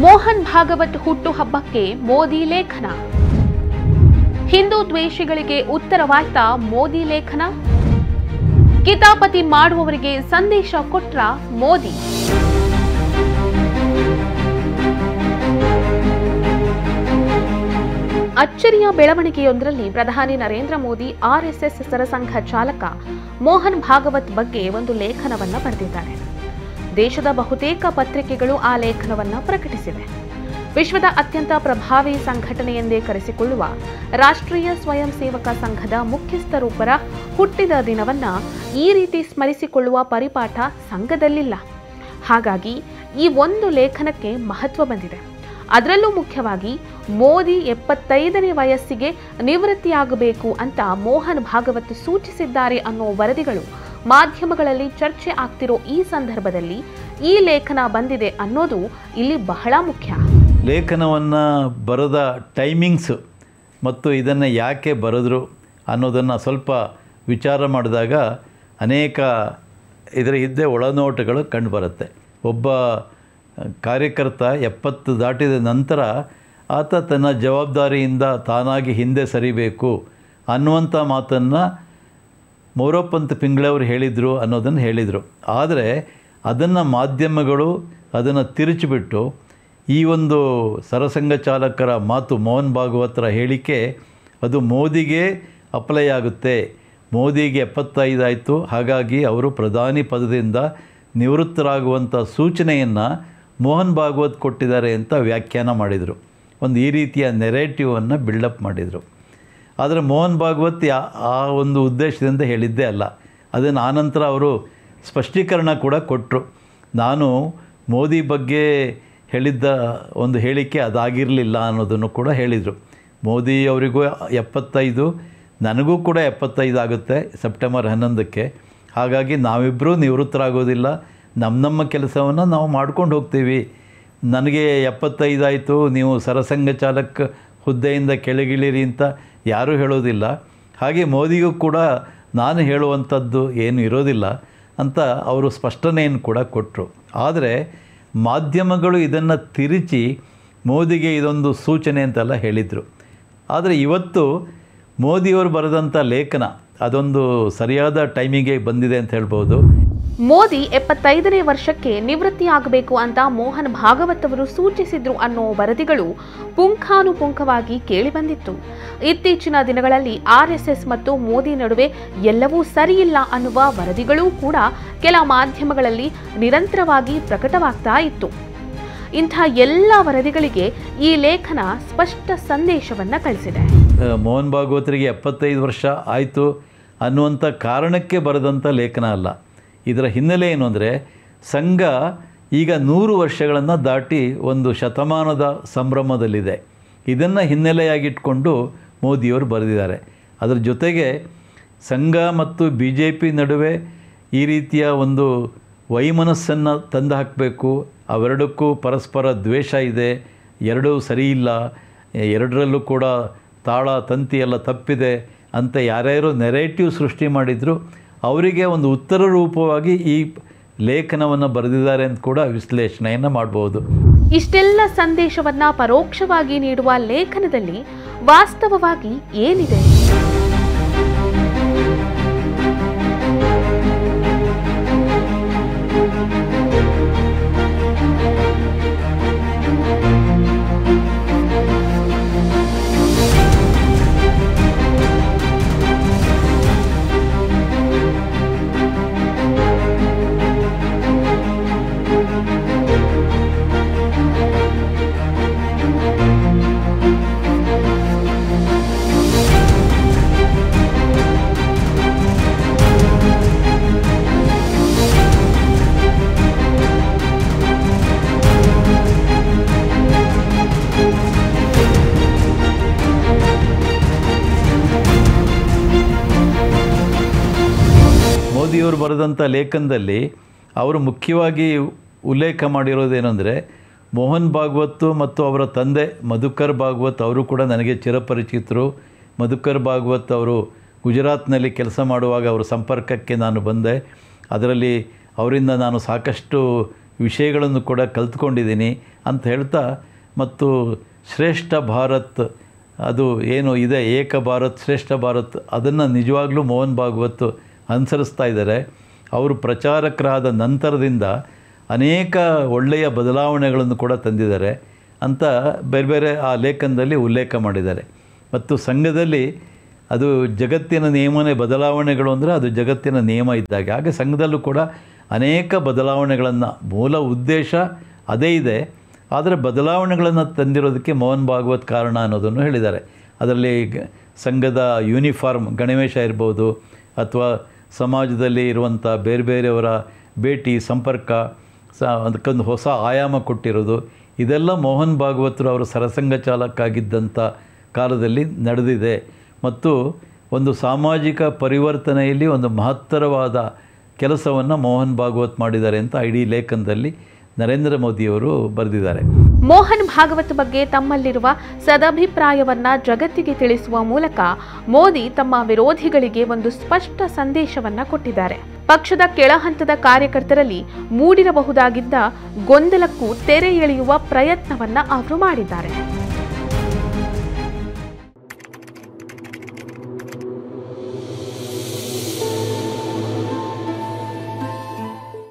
ಮೋಹನ್ ಭಾಗವತ್ ಹುಟ್ಟುಹಬ್ಬಕ್ಕೆ ಮೋದಿ ಲೇಖನ. ಹಿಂದೂ ದ್ವೇಷಿಗಳಿಗೆ ಉತ್ತರವಾಯ್ತಾ ಮೋದಿ ಲೇಖನ? ಕಿತಾಪತಿ ಮಾಡುವವರಿಗೆ ಸಂದೇಶ ಕೊಟ್ರ ಮೋದಿ? ಅಚ್ಚರಿಯ ಬೆಳವಣಿಗೆಯೊಂದರಲ್ಲಿ ಪ್ರಧಾನಿ ನರೇಂದ್ರ ಮೋದಿ ಆರ್ಎಸ್ಎಸ್ ಸರಸಂಘ ಚಾಲಕ ಮೋಹನ್ ಭಾಗವತ್ ಬಗ್ಗೆ ಒಂದು ಲೇಖನವನ್ನ ಬರೆದಿದ್ದಾರೆ. ದೇಶದ ಬಹುತೇಕ ಪತ್ರಿಕೆಗಳು ಆ ಲೇಖನವನ್ನ ಪ್ರಕಟಿಸಿವೆ. ವಿಶ್ವದ ಅತ್ಯಂತ ಪ್ರಭಾವಿ ಸಂಘಟನೆ ಎಂದೇ ಕರೆಸಿಕೊಳ್ಳುವ ರಾಷ್ಟ್ರೀಯ ಸ್ವಯಂ ಸೇವಕ ಸಂಘದ ಮುಖ್ಯಸ್ಥರೊಬ್ಬರ ಹುಟ್ಟಿದ ದಿನವನ್ನ ಈ ರೀತಿ ಸ್ಮರಿಸಿಕೊಳ್ಳುವ ಪರಿಪಾಠ ಸಂಘದಲ್ಲಿಲ್ಲ. ಹಾಗಾಗಿ ಈ ಒಂದು ಲೇಖನಕ್ಕೆ ಮಹತ್ವ ಬಂದಿದೆ. ಅದರಲ್ಲೂ ಮುಖ್ಯವಾಗಿ ಮೋದಿ 75ನೇ ವಯಸ್ಸಿಗೆ ನಿವೃತ್ತಿಯಾಗಬೇಕು ಅಂತ ಮೋಹನ್ ಭಾಗವತ್ ಸೂಚಿಸಿದ್ದಾರೆ ಅನ್ನೋ ವರದಿಗಳು ಮಾಧ್ಯಮಗಳಲ್ಲಿ ಚರ್ಚೆ ಆಗ್ತಿರೋ ಈ ಸಂದರ್ಭದಲ್ಲಿ ಈ ಲೇಖನ ಬಂದಿದೆ ಅನ್ನೋದು ಇಲ್ಲಿ ಬಹಳ ಮುಖ್ಯ. ಲೇಖನವನ್ನು ಬರೆದ ಟೈಮಿಂಗ್ಸು ಮತ್ತು ಇದನ್ನು ಯಾಕೆ ಬರೆದ್ರು ಅನ್ನೋದನ್ನು ಸ್ವಲ್ಪ ವಿಚಾರ ಮಾಡಿದಾಗ ಅನೇಕ ಇದರ ಹಿಂದೆ ಒಳನೋಟಗಳು ಕಂಡುಬರುತ್ತೆ. ಒಬ್ಬ ಕಾರ್ಯಕರ್ತ 70 ದಾಟಿದ ನಂತರ ಆತ ತನ್ನ ಜವಾಬ್ದಾರಿಯಿಂದ ತಾನಾಗಿ ಹಿಂದೆ ಸರಿಬೇಕು ಅನ್ನುವಂಥ ಮಾತನ್ನು ಮೋರೋಪಂತ್ ಪಿಂಗ್ಳವರು ಹೇಳಿದರು ಅನ್ನೋದನ್ನು ಹೇಳಿದರು. ಆದರೆ ಅದನ್ನು ಮಾಧ್ಯಮಗಳು ಅದನ್ನು ತಿರುಚಿಬಿಟ್ಟು ಈ ಒಂದು ಸರಸಂಘ ಚಾಲಕರ ಮಾತು, ಮೋಹನ್ ಭಾಗವತರ ಹೇಳಿಕೆ ಅದು ಮೋದಿಗೆ ಅಪ್ಲೈ ಆಗುತ್ತೆ, ಮೋದಿಗೆ 75 ಆಯಿತು, ಹಾಗಾಗಿ ಅವರು ಪ್ರಧಾನಿ ಪದದಿಂದ ನಿವೃತ್ತರಾಗುವಂಥ ಸೂಚನೆಯನ್ನು ಮೋಹನ್ ಭಾಗವತ್ ಕೊಟ್ಟಿದ್ದಾರೆ ಅಂತ ವ್ಯಾಖ್ಯಾನ ಮಾಡಿದರು. ಒಂದು ಈ ರೀತಿಯ ನೆರೇಟಿವನ್ನು ಬಿಲ್ಡಪ್ ಮಾಡಿದರು. ಆದರೆ ಮೋಹನ್ ಭಾಗವತ್ ಆ ಒಂದು ಉದ್ದೇಶದಿಂದ ಹೇಳಿದ್ದೇ ಅಲ್ಲ. ಅದನ್ನು ಆನಂತರ ಅವರು ಸ್ಪಷ್ಟೀಕರಣ ಕೂಡ ಕೊಟ್ಟರು. ನಾನು ಮೋದಿ ಬಗ್ಗೆ ಹೇಳಿದ್ದ ಒಂದು ಹೇಳಿಕೆ ಅದಾಗಿರಲಿಲ್ಲ ಅನ್ನೋದನ್ನು ಕೂಡ ಹೇಳಿದರು. ಮೋದಿ ಅವರಿಗೂ 75, ನನಗೂ ಕೂಡ 75 ಆಗುತ್ತೆ ಸೆಪ್ಟೆಂಬರ್ 11ಕ್ಕೆ. ಹಾಗಾಗಿ ನಾವಿಬ್ಬರೂ ನಿವೃತ್ತರಾಗೋದಿಲ್ಲ, ನಮ್ಮ ಕೆಲಸವನ್ನು ನಾವು ಮಾಡ್ಕೊಂಡು ಹೋಗ್ತೀವಿ. ನನಗೆ 75 ಆಯಿತು, ನೀವು ಸರಸಂಘ ಚಾಲಕ ಹುದ್ದೆಯಿಂದ ಕೆಳಗಿಳಿರಿ ಅಂತ ಯಾರೂ ಹೇಳೋದಿಲ್ಲ. ಹಾಗೆ ಮೋದಿಗೂ ಕೂಡ ನಾನು ಹೇಳುವಂಥದ್ದು ಏನು ಇರೋದಿಲ್ಲ ಅಂತ ಅವರು ಸ್ಪಷ್ಟನೆಯನ್ನು ಕೂಡ ಕೊಟ್ಟರು. ಆದರೆ ಮಾಧ್ಯಮಗಳು ಇದನ್ನು ತಿರುಚಿ ಮೋದಿಗೆ ಇದೊಂದು ಸೂಚನೆ ಅಂತೆಲ್ಲ ಹೇಳಿದರು. ಆದರೆ ಇವತ್ತು ಮೋದಿಯವರು ಬರೆದಂಥ ಲೇಖನ ಅದೊಂದು ಸರಿಯಾದ ಟೈಮಿಗೆ ಬಂದಿದೆ ಅಂತ ಹೇಳ್ಬೋದು. ಮೋದಿ 75ನೇ ವರ್ಷಕ್ಕೆ ನಿವೃತ್ತಿಯಾಗಬೇಕು ಅಂತ ಮೋಹನ್ ಭಾಗವತ್ ಅವರು ಸೂಚಿಸಿದ್ರು ಅನ್ನೋ ವರದಿಗಳು ಪುಂಖಾನುಪುಂಖವಾಗಿ ಕೇಳಿಬಂದಿತ್ತು. ಇತ್ತೀಚಿನ ದಿನಗಳಲ್ಲಿ ಆರ್ಎಸ್ಎಸ್ ಮತ್ತು ಮೋದಿ ನಡುವೆ ಎಲ್ಲವೂ ಸರಿಯಿಲ್ಲ ಅನ್ನುವ ವರದಿಗಳೂ ಕೂಡ ಕೆಲ ಮಾಧ್ಯಮಗಳಲ್ಲಿ ನಿರಂತರವಾಗಿ ಪ್ರಕಟವಾಗ್ತಾ ಇತ್ತು. ಇಂಥ ಎಲ್ಲ ವರದಿಗಳಿಗೆ ಈ ಲೇಖನ ಸ್ಪಷ್ಟ ಸಂದೇಶವನ್ನು ಕಳಿಸಿದೆ. ಮೋಹನ್ ಭಾಗವತರಿಗೆ 75 ವರ್ಷ ಆಯಿತು ಅನ್ನುವಂಥ ಕಾರಣಕ್ಕೆ ಬರೆದಂಥ ಲೇಖನ ಅಲ್ಲ. ಇದರ ಹಿನ್ನೆಲೆ ಏನು ಅಂದರೆ, ಸಂಘ ಈಗ 100 ವರ್ಷಗಳನ್ನು ದಾಟಿ ಒಂದು ಶತಮಾನದ ಸಂಭ್ರಮದಲ್ಲಿದೆ. ಇದನ್ನು ಹಿನ್ನೆಲೆಯಾಗಿಟ್ಕೊಂಡು ಮೋದಿಯವರು ಬರೆದಿದ್ದಾರೆ. ಅದರ ಜೊತೆಗೆ ಸಂಘ ಮತ್ತು BJP ನಡುವೆ ಈ ರೀತಿಯ ಒಂದು ವೈಮನಸ್ಸನ್ನು ತಂದು ಹಾಕಬೇಕು, ಅವೆರಡಕ್ಕೂ ಪರಸ್ಪರ ದ್ವೇಷ ಇದೆ, ಎರಡೂ ಸರಿಯಿಲ್ಲ, ಎರಡರಲ್ಲೂ ಕೂಡ ತಾಳ ತಂತಿ ಎಲ್ಲ ತಪ್ಪಿದೆ ಅಂತ ಯಾರ್ಯಾರು ನೆರೇಟಿವ್ ಸೃಷ್ಟಿ ಮಾಡಿದರು ಅವರಿಗೆ ಒಂದು ಉತ್ತರ ರೂಪವಾಗಿ ಈ ಲೇಖನವನ್ನು ಬರೆದಿದ್ದಾರೆ ಅಂತ ಕೂಡ ವಿಶ್ಲೇಷಣೆಯನ್ನು ಮಾಡಬಹುದು. ಇಷ್ಟೆಲ್ಲ ಸಂದೇಶವನ್ನ ಪರೋಕ್ಷವಾಗಿ ನೀಡುವ ಲೇಖನದಲ್ಲಿ ವಾಸ್ತವವಾಗಿ ಏನಿದೆ? ಮೋದಿಯವರು ಬರೆದಂಥ ಲೇಖನದಲ್ಲಿ ಅವರು ಮುಖ್ಯವಾಗಿ ಉಲ್ಲೇಖ ಮಾಡಿರೋದೇನೆಂದರೆ, ಮೋಹನ್ ಭಾಗವತ್ ಮತ್ತು ಅವರ ತಂದೆ ಮಧುಕರ್ ಭಾಗವತ್ ಅವರು ಕೂಡ ನನಗೆ ಚಿರಪರಿಚಿತರು. ಮಧುಕರ್ ಭಾಗವತ್ ಅವರು ಗುಜರಾತ್ನಲ್ಲಿ ಕೆಲಸ ಮಾಡುವಾಗ ಅವರ ಸಂಪರ್ಕಕ್ಕೆ ನಾನು ಬಂದೆ. ಅದರಲ್ಲಿ ಅವರಿಂದ ನಾನು ಸಾಕಷ್ಟು ವಿಷಯಗಳನ್ನು ಕೂಡ ಕಲ್ತ್ಕೊಂಡಿದ್ದೀನಿ ಅಂತ ಹೇಳ್ತಾ, ಮತ್ತು ಶ್ರೇಷ್ಠ ಭಾರತ್ ಅದು ಏನು ಇದೆ, ಏಕ ಭಾರತ್ ಶ್ರೇಷ್ಠ ಭಾರತ್, ಅದನ್ನು ನಿಜವಾಗ್ಲೂ ಮೋಹನ್ ಭಾಗವತ್ ಅನುಸರಿಸ್ತಾ ಇದ್ದಾರೆ. ಅವರು ಪ್ರಚಾರಕರಾದ ನಂತರದಿಂದ ಅನೇಕ ಒಳ್ಳೆಯ ಬದಲಾವಣೆಗಳನ್ನು ಕೂಡ ತಂದಿದ್ದಾರೆ ಅಂತ ಬೇರೆ ಬೇರೆ ಆ ಲೇಖನದಲ್ಲಿ ಉಲ್ಲೇಖ ಮಾಡಿದ್ದಾರೆ. ಮತ್ತು ಸಂಘದಲ್ಲಿ ಅದು ಜಗತ್ತಿನ ನಿಯಮನೇ, ಬದಲಾವಣೆಗಳು ಅಂದರೆ ಅದು ಜಗತ್ತಿನ ನಿಯಮ ಇದ್ದಾಗೆ. ಹಾಗೆ ಸಂಘದಲ್ಲೂ ಕೂಡ ಅನೇಕ ಬದಲಾವಣೆಗಳನ್ನು, ಮೂಲ ಉದ್ದೇಶ ಅದೇ ಇದೆ, ಆದರೆ ಬದಲಾವಣೆಗಳನ್ನು ತಂದಿರೋದಕ್ಕೆ ಮೋಹನ್ ಭಾಗವತ್ ಕಾರಣ ಅನ್ನೋದನ್ನು ಹೇಳಿದ್ದಾರೆ. ಅದರಲ್ಲಿ ಸಂಘದ ಯೂನಿಫಾರ್ಮ್ ಗಣವೇಶ ಇರ್ಬೋದು, ಅಥವಾ ಸಮಾಜದಲ್ಲಿ ಇರುವಂಥ ಬೇರೆ ಬೇರೆಯವರ ಭೇಟಿ ಸಂಪರ್ಕ, ಅದಕ್ಕೊಂದು ಹೊಸ ಆಯಾಮ ಕೊಟ್ಟಿರೋದು, ಇದೆಲ್ಲ ಮೋಹನ್ ಭಾಗವತರು ಅವರು ಸರಸಂಘ ಚಾಲಕ ಕಾಲದಲ್ಲಿ ನಡೆದಿದೆ. ಮತ್ತು ಒಂದು ಸಾಮಾಜಿಕ ಪರಿವರ್ತನೆಯಲ್ಲಿ ಒಂದು ಮಹತ್ತರವಾದ ಕೆಲಸವನ್ನು ಮೋಹನ್ ಭಾಗವತ್ ಮಾಡಿದ್ದಾರೆ ಅಂತ ಇಡೀ ಲೇಖನದಲ್ಲಿ ನರೇಂದ್ರ ಮೋದಿಯವರು ಬರೆದಿದ್ದಾರೆ. ಮೋಹನ್ ಭಾಗವತ್ ಬಗ್ಗೆ ತಮ್ಮಲ್ಲಿರುವ ಸದಭಿಪ್ರಾಯವನ್ನ ಜಗತ್ತಿಗೆ ತಿಳಿಸುವ ಮೂಲಕ ಮೋದಿ ತಮ್ಮ ವಿರೋಧಿಗಳಿಗೆ ಒಂದು ಸ್ಪಷ್ಟ ಸಂದೇಶವನ್ನ ಕೊಟ್ಟಿದ್ದಾರೆ. ಪಕ್ಷದ ಕೆಳಹಂತದ ಕಾರ್ಯಕರ್ತರಲ್ಲಿ ಮೂಡಿರಬಹುದಾಗಿದ್ದ ಗೊಂದಲಕ್ಕೂ ತೆರೆ ಎಳೆಯುವ ಪ್ರಯತ್ನವನ್ನ ಅವರು ಮಾಡಿದ್ದಾರೆ.